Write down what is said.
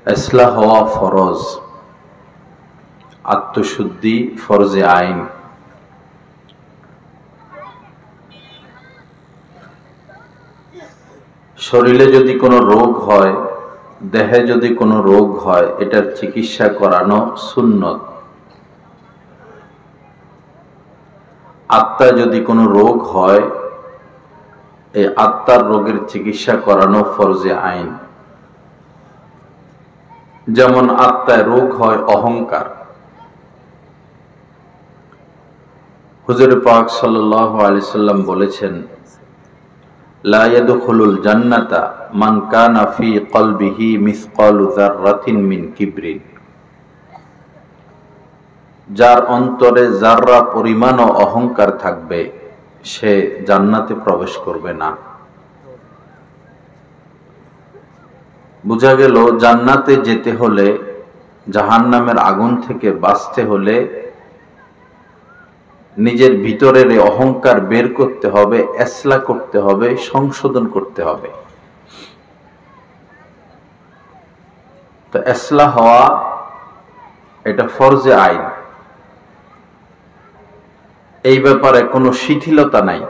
ইসলাহ হওয়া ফরজ, আত্মশুদ্ধি ফরজে আইন। শরীরে যদি কোনো রোগ হয়, দেহে যদি কোনো রোগ হয়, এটার চিকিৎসা করানো সুন্নত। আত্মায় যদি কোনো রোগ হয়, এই আত্মার রোগের চিকিৎসা করানো ফরজে আইন। যেমন আত্মায় রোগ হয় অহংকার। হুজুর পাক সাল্লাল্লাহু আলাইহি সাল্লাম বলেছেন, লা ইয়াদখুলুল জান্নাতা মান কানা ফি কলবিহি মিসকালু যাররাতিন মিন কিবরিন। যার অন্তরে যাররা পরিমাণও অহংকার থাকবে, সে জান্নাতে প্রবেশ করবে না। বোঝা গেল, জান্নাতে যেতে হলে, জাহান্নামের আগুন থেকে বাঁচতে হলে নিজের ভিতরের অহংকার বের করতে হবে, ইসলাহ করতে হবে, সংশোধন করতে হবে। তো ইসলাহ হওয়া এটা ফরজে আইন। এই ব্যাপারে কোনো শিথিলতা নাই।